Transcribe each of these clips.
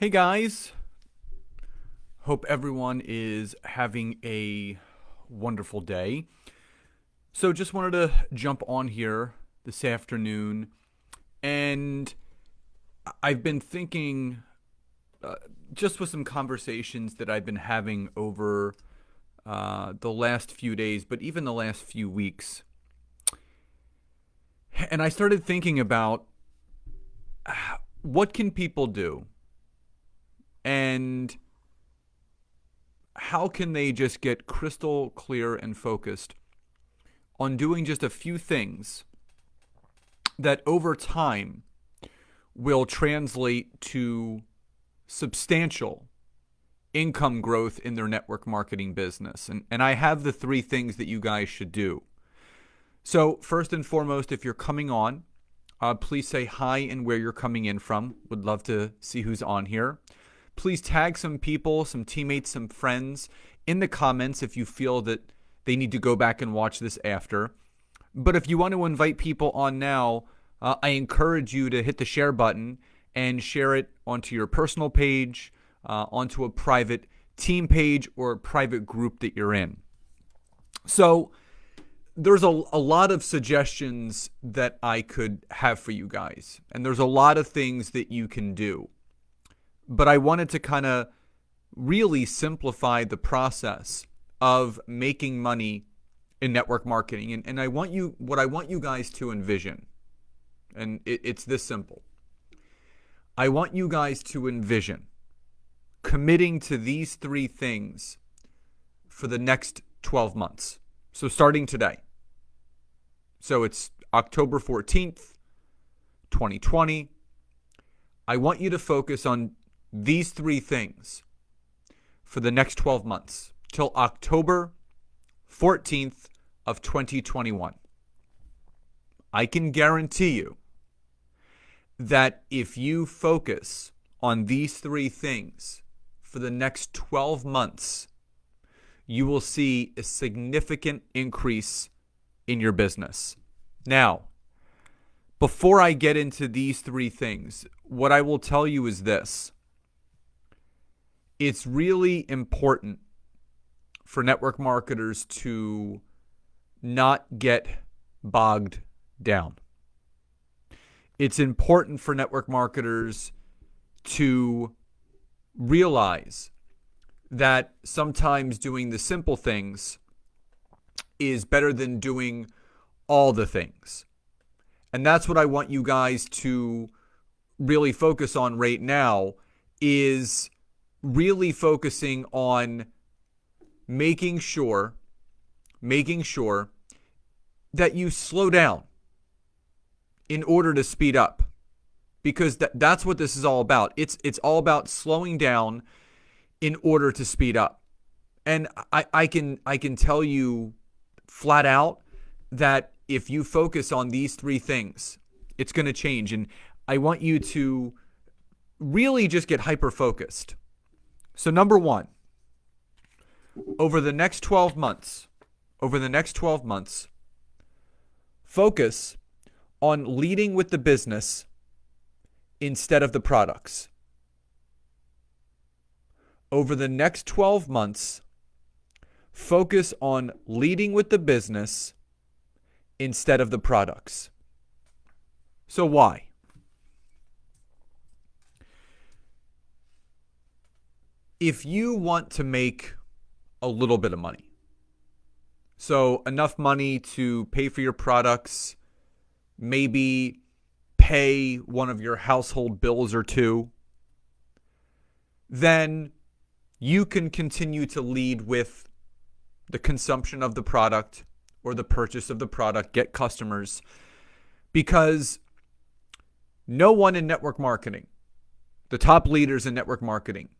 Hey guys, hope everyone is having a wonderful day. So, just wanted to jump on here this afternoon, and I've been thinking uh, just with some conversations that I've been having over the last few days, but even the last few weeks. And I started thinking about what can people do and how can they just get crystal clear and focused on doing just a few things that over time will translate to substantial income growth in their network marketing business. And I have the three things that you guys should do. So, first and foremost, if you're coming on, please say hi and where you're coming in from. Would love to see who's on here. Please tag some people, some teammates, some friends in the comments if you feel that they need to go back and watch this after. But if you want to invite people on now, I encourage you to hit the share button and share it onto your personal page, onto a private team page or a private group that you're in. So there's a lot of suggestions that I could have for you guys, and there's a lot of things that you can do. But I wanted to kind of really simplify the process of making money in network marketing. And what I want you guys to envision, and it's this simple. I want you guys to envision committing to these three things for the next 12 months. So starting today. So it's October 14th, 2020. I want you to focus on these three things for the next 12 months till October 14th of 2021. I can guarantee you that if you focus on these three things for the next 12 months, you will see a significant increase in your business. Now, before I get into these three things, what I will tell you is this. It's really important for network marketers to not get bogged down. It's important for network marketers to realize that sometimes doing the simple things is better than doing all the things. And that's what I want you guys to really focus on right now, is really focusing on making sure that you slow down in order to speed up, because that's what this is all about. It's all about slowing down in order to speed up. And I can tell you flat out that if you focus on these three things, it's going to change. And I want you to really just get hyper focused. So number one, over the next 12 months, focus on leading with the business instead of the products. Over the next 12 months, focus on leading with the business instead of the products. So why? If you want to make a little bit of money, so enough money to pay for your products, maybe pay one of your household bills or two, then you can continue to lead with the consumption of the product or the purchase of the product, get customers, because no one in network marketing, the top leaders in network marketing,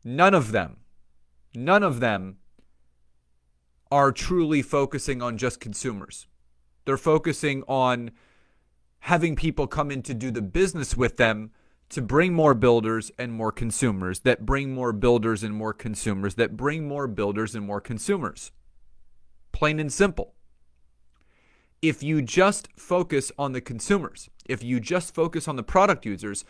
none of them are truly focusing on just consumers. They're focusing on having people come in to do the business with them, to bring more builders and more consumers, that bring more builders and more consumers, that bring more builders and more consumers. Plain and simple. If you just focus on the consumers, if you just focus on the product users,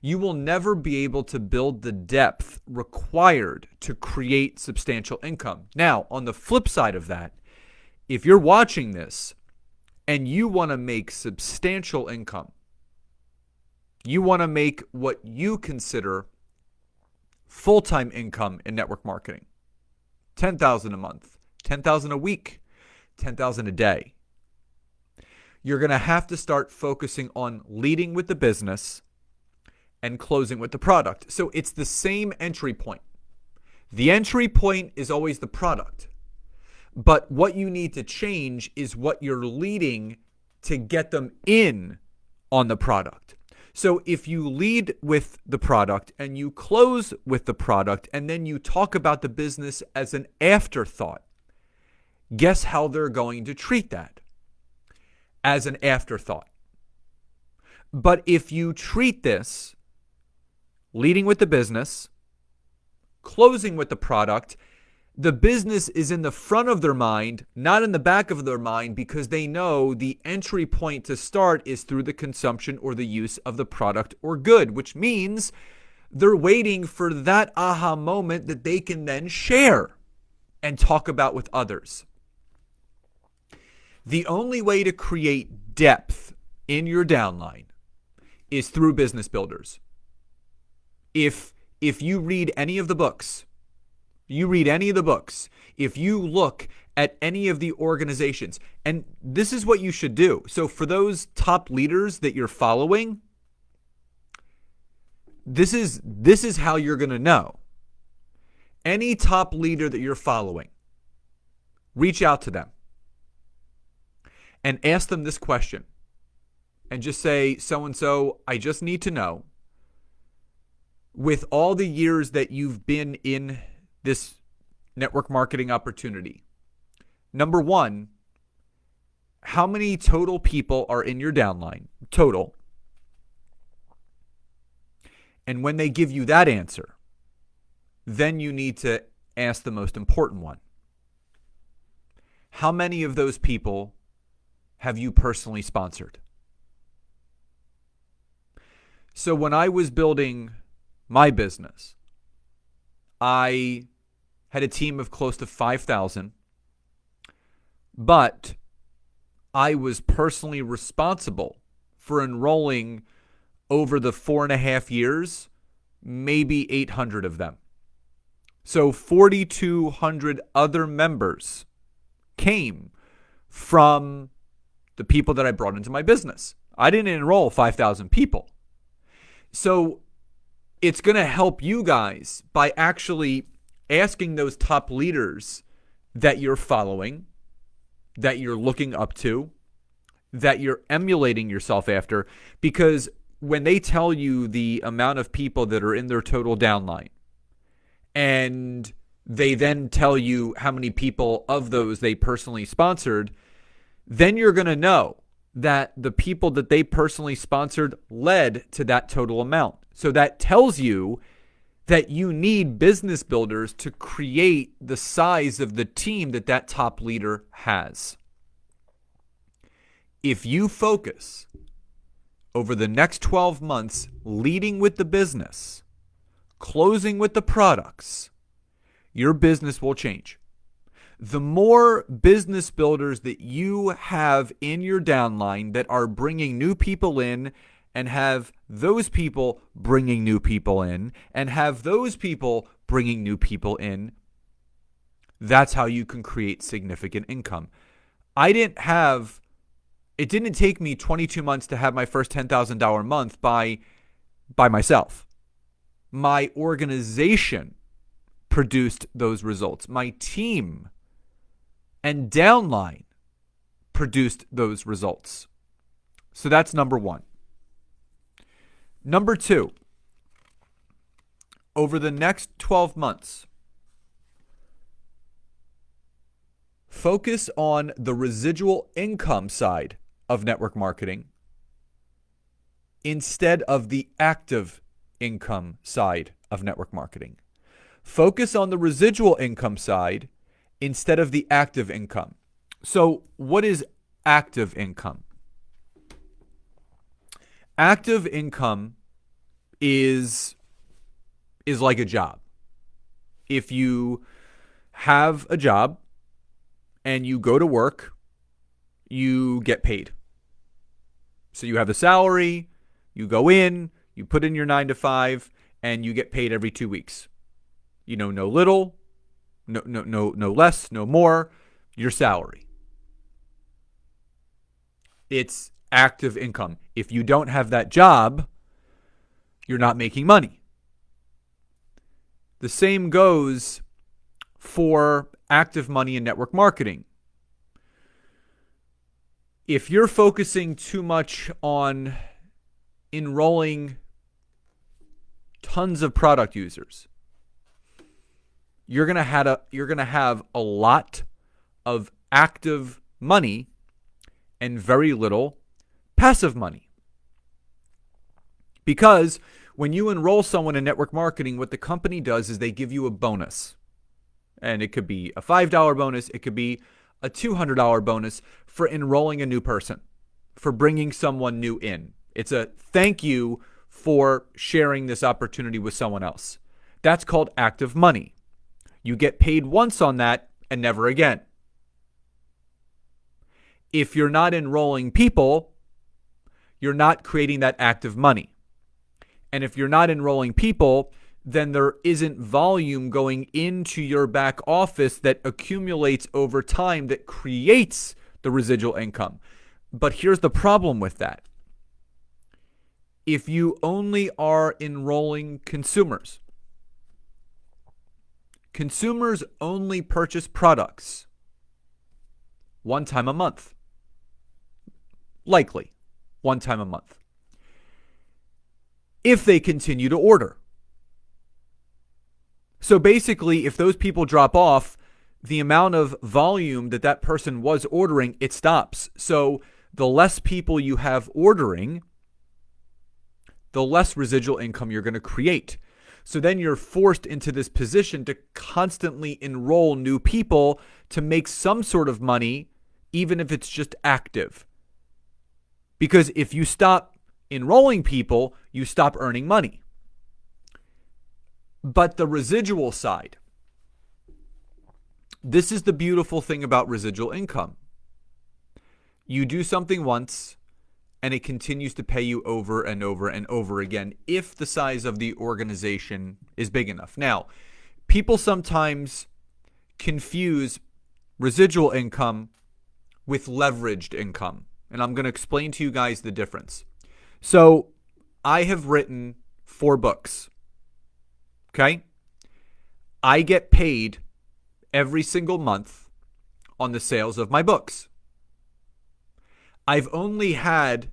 you will never be able to build the depth required to create substantial income. Now, on the flip side of that, if you're watching this and you want to make substantial income, you want to make what you consider full-time income in network marketing, $10,000 a month, $10,000 a week, $10,000 a day. You're going to have to start focusing on leading with the business and closing with the product. So it's the same entry point. The entry point is always the product. But what you need to change is what you're leading to get them in on the product. So if you lead with the product and you close with the product and then you talk about the business as an afterthought, guess how they're going to treat that? As an afterthought. But if you treat this leading with the business, closing with the product, the business is in the front of their mind, not in the back of their mind, because they know the entry point to start is through the consumption or the use of the product or good, which means they're waiting for that aha moment that they can then share and talk about with others. The only way to create depth in your downline is through business builders. If you read any of the books, if you look at any of the organizations, and this is what you should do. So for those top leaders that you're following, this is how you're going to know. Any top leader that you're following, reach out to them and ask them this question and just say, so-and-so, I just need to know, with all the years that you've been in this network marketing opportunity, number one, how many total people are in your downline? Total. And when they give you that answer, then you need to ask the most important one. How many of those people have you personally sponsored? So when I was building my business, I had a team of close to 5,000, but I was personally responsible for enrolling over the 4.5 years, maybe 800 of them. So 4,200 other members came from the people that I brought into my business. I didn't enroll 5,000 people. So it's going to help you guys by actually asking those top leaders that you're following, that you're looking up to, that you're emulating yourself after, because when they tell you the amount of people that are in their total downline, and they then tell you how many people of those they personally sponsored, then you're going to know that the people that they personally sponsored led to that total amount. So that tells you that you need business builders to create the size of the team that that top leader has. If you focus over the next 12 months leading with the business, closing with the products, your business will change. The more business builders that you have in your downline that are bringing new people in, and have those people bringing new people in, and have those people bringing new people in, that's how you can create significant income. It didn't take me 22 months to have my first $10,000 month by myself. My organization produced those results. My team and downline produced those results. So that's number one. Number two, over the next 12 months, focus on the residual income side of network marketing instead of the active income side of network marketing. Focus on the residual income side instead of the active income. So what is active income? Active income is like a job. If you have a job and you go to work, you get paid. So you have a salary, you go in, you put in your 9 to 5, and you get paid every 2 weeks. No little, no less, no more, your salary. It's active income. If you don't have that job, you're not making money. The same goes for active money in network marketing. If you're focusing too much on enrolling tons of product users, you're going to have a lot of active money and very little passive money. Because when you enroll someone in network marketing, what the company does is they give you a bonus. And it could be a $5 bonus. It could be a $200 bonus for enrolling a new person, for bringing someone new in. It's a thank you for sharing this opportunity with someone else. That's called active money. You get paid once on that and never again. If you're not enrolling people, you're not creating that active money. And if you're not enrolling people, then there isn't volume going into your back office that accumulates over time that creates the residual income. But here's the problem with that. If you only are enrolling consumers only purchase products one time a month. Likely one time a month. If they continue to order. So basically, if those people drop off, the amount of volume that person was ordering, it stops. So the less people you have ordering, the less residual income you're going to create. So then you're forced into this position to constantly enroll new people to make some sort of money, even if it's just active. Because if you stop enrolling people, you stop earning money. But the residual side, this is the beautiful thing about residual income. You do something once, and it continues to pay you over and over and over again if the size of the organization is big enough. Now, people sometimes confuse residual income with leveraged income, and I'm going to explain to you guys the difference. So, I have written 4 books. Okay? I get paid every single month on the sales of my books. I've only had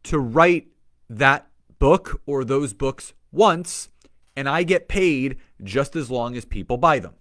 to write that book or those books once, and I get paid just as long as people buy them.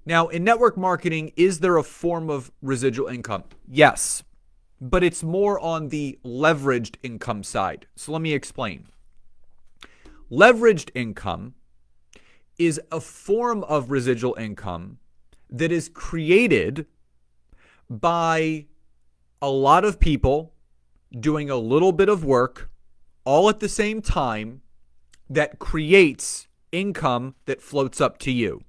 Now, in network marketing, is there a form of residual income? Yes, but it's more on the leveraged income side. So let me explain. Leveraged income is a form of residual income that is created by a lot of people doing a little bit of work all at the same time that creates income that floats up to you.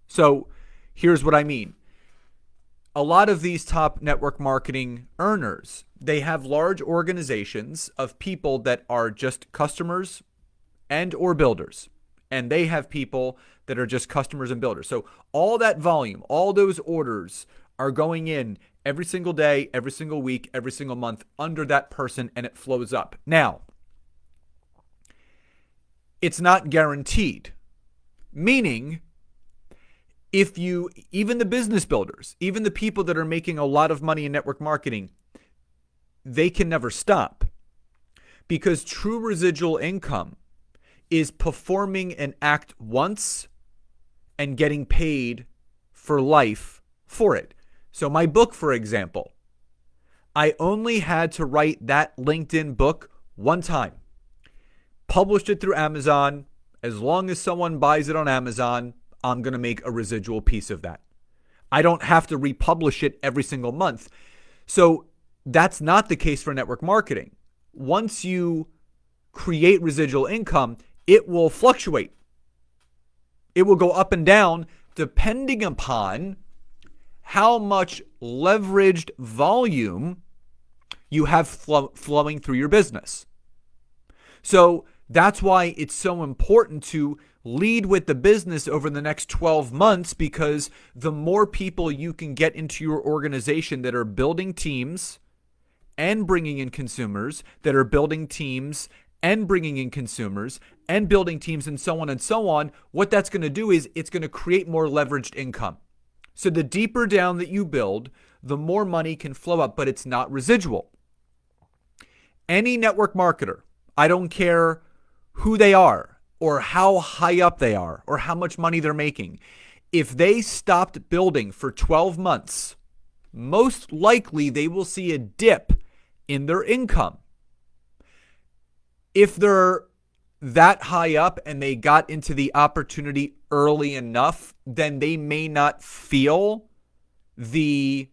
So here's what I mean. A lot of these top network marketing earners, they have large organizations of people that are just customers and or builders. And they have people that are just customers and builders. So all that volume, all those orders are going in every single day, every single week, every single month under that person, and it flows up. Now, it's not guaranteed. Meaning, even the business builders, even the people that are making a lot of money in network marketing, they can never stop. Because true residual income is performing an act once and getting paid for life for it. So my book, for example, I only had to write that LinkedIn book one time. Published it through Amazon. As long as someone buys it on Amazon, I'm going to make a residual piece of that. I don't have to republish it every single month. So that's not the case for network marketing. Once you create residual income, it will fluctuate. It will go up and down depending upon how much leveraged volume you have flowing through your business. So that's why it's so important to lead with the business over the next 12 months, because the more people you can get into your organization that are building teams and bringing in consumers, that are building teams and bringing in consumers and building teams and so on, what that's going to do is it's going to create more leveraged income. So the deeper down that you build, the more money can flow up, but it's not residual. Any network marketer, I don't care who they are or how high up they are or how much money they're making, if they stopped building for 12 months, most likely they will see a dip in their income. If they're that high up and they got into the opportunity early enough, then they may not feel the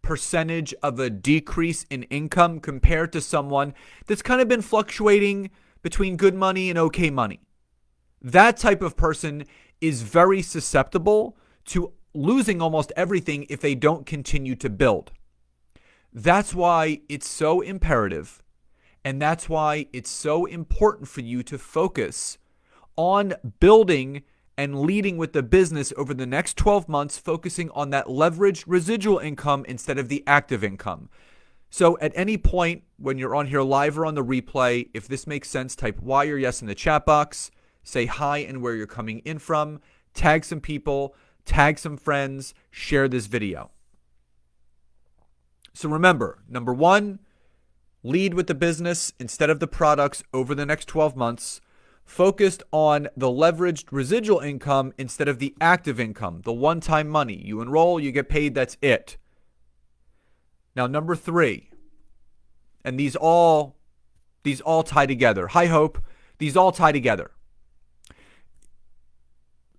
percentage of a decrease in income compared to someone that's kind of been fluctuating between good money and okay money. That type of person is very susceptible to losing almost everything if they don't continue to build. That's why it's so imperative, and that's why it's so important for you to focus on building and leading with the business over the next 12 months, focusing on that leveraged residual income instead of the active income. So at any point when you're on here live or on the replay, if this makes sense, type Y or yes in the chat box, say hi and where you're coming in from, tag some people, tag some friends, share this video. So remember, number one, lead with the business instead of the products over the next 12 months. Focused on the leveraged residual income instead of the active income, the one-time money. You enroll, you get paid, that's it. Now, number three, and these all tie together. Hi, Hope. These all tie together.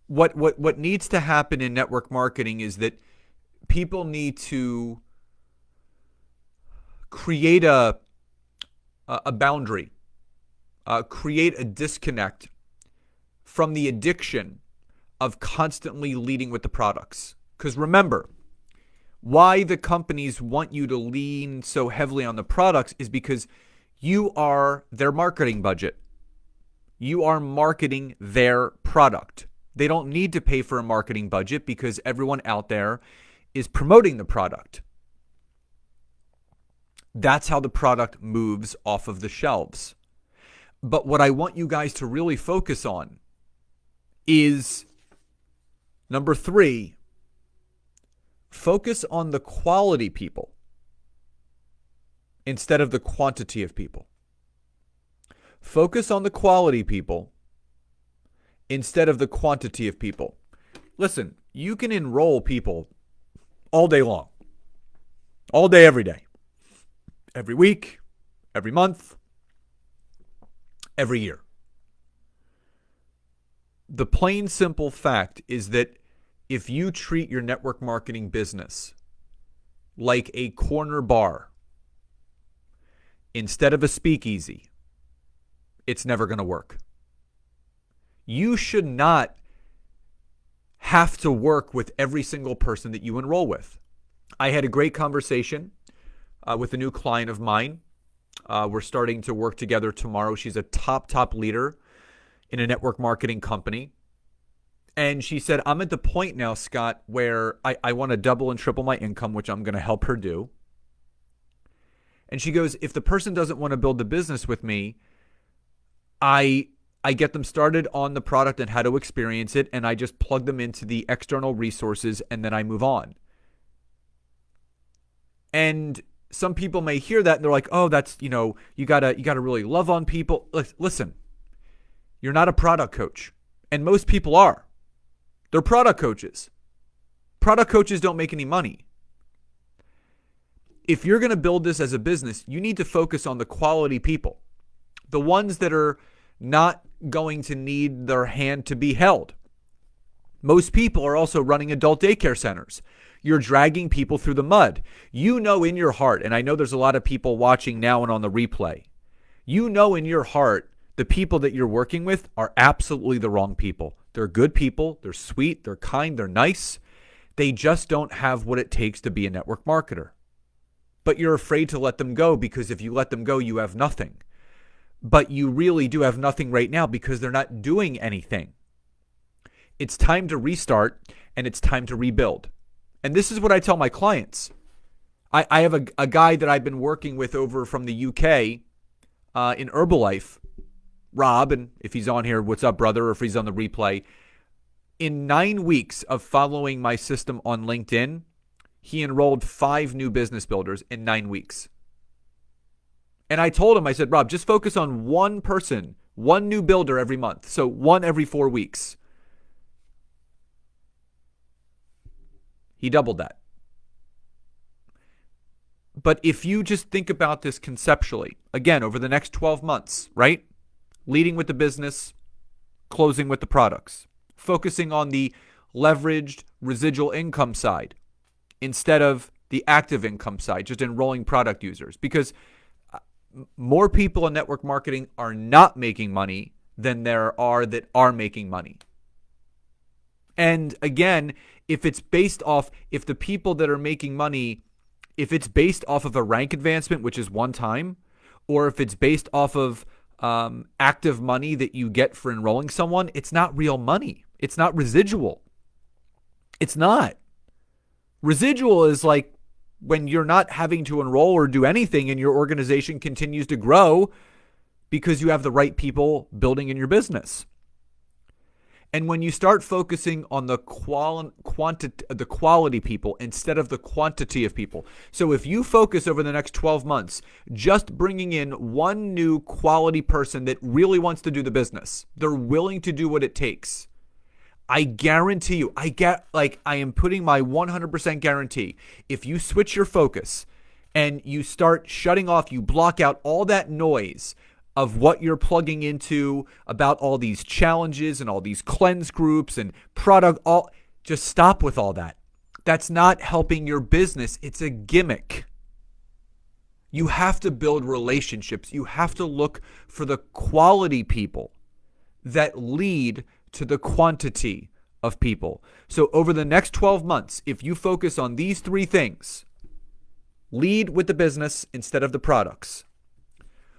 What needs to happen in network marketing is that people need to create a boundary. Create a disconnect from the addiction of constantly leading with the products. Because remember, why the companies want you to lean so heavily on the products is because you are their marketing budget. You are marketing their product. They don't need to pay for a marketing budget because everyone out there is promoting the product. That's how the product moves off of the shelves. But what I want you guys to really focus on is number three, focus on the quality people instead of the quantity of people. Focus on the quality people instead of the quantity of people. Listen, you can enroll people all day long, all day, every day, every week, every month, every year. The plain simple fact is that if you treat your network marketing business like a corner bar instead of a speakeasy, it's never going to work. You should not have to work with every single person that you enroll with. I had a great conversation with a new client of mine. We're starting to work together tomorrow. She's a top leader in a network marketing company. And she said, I'm at the point now, Scott, where I want to double and triple my income, which I'm going to help her do. And she goes, if the person doesn't want to build the business with me, I get them started on the product and how to experience it, and I just plug them into the external resources, and then I move on. And some people may hear that and they're like, oh, that's, you gotta really love on people. Listen, you're not a product coach. And most people are. They're product coaches. Product coaches don't make any money. If you're going to build this as a business, you need to focus on the quality people. The ones that are not going to need their hand to be held. Most people are also running adult daycare centers. You're dragging people through the mud. You know in your heart, and I know there's a lot of people watching now and on the replay, You know in your heart the people that you're working with are absolutely the wrong people. They're good people. They're sweet. They're kind. They're nice. They just don't have what it takes to be a network marketer. But you're afraid to let them go because if you let them go, you have nothing. But you really do have nothing right now because they're not doing anything. It's time to restart and it's time to rebuild. And this is what I tell my clients. I have a guy that I've been working with over from the UK in Herbalife, Rob, and if he's on here, what's up, brother, or if he's on the replay. In 9 weeks of following my system on LinkedIn, he enrolled 5 new business builders in 9 weeks. And I told him, I said, Rob, just focus on one person, one new builder every month. So one every 4 weeks. He doubled that. But if you just think about this conceptually, again, over the next 12 months, right? Leading with the business, closing with the products, focusing on the leveraged residual income side instead of the active income side, just enrolling product users. Because more people in network marketing are not making money than there are that are making money. And again, if it's based off, if the people that are making money, if it's based off of a rank advancement, which is one time, or if it's based off of active money that you get for enrolling someone, it's not real money. It's not residual. It's not. Residual is like when you're not having to enroll or do anything and your organization continues to grow because you have the right people building in your business. And when you start focusing on the quality people instead of the quantity of people. So if you focus over the next 12 months, just bringing in one new quality person that really wants to do the business, they're willing to do what it takes. I guarantee you, I am putting my 100% guarantee. If you switch your focus and you start shutting off, you block out all that noise of what you're plugging into about all these challenges and all these cleanse groups and product, just stop with all that. That's not helping your business. It's a gimmick. You have to build relationships. You have to look for the quality people that lead to the quantity of people. So over the next 12 months, if you focus on these 3 things, lead with the business instead of the products.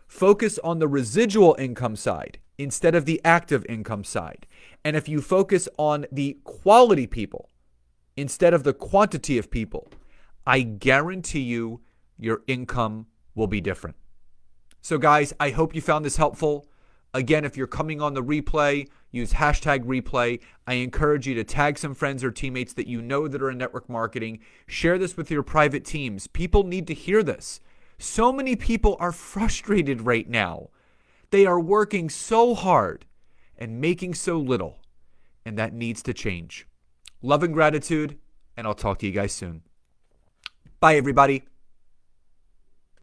Focus on the residual income side instead of the active income side. And if you focus on the quality people instead of the quantity of people, I guarantee you your income will be different. So guys, I hope you found this helpful. Again, if you're coming on the replay, use hashtag replay. I encourage you to tag some friends or teammates that you know that are in network marketing. Share this with your private teams. People need to hear this. So many people are frustrated right now. They are working so hard and making so little, and that needs to change. Love and gratitude, and I'll talk to you guys soon. Bye, everybody.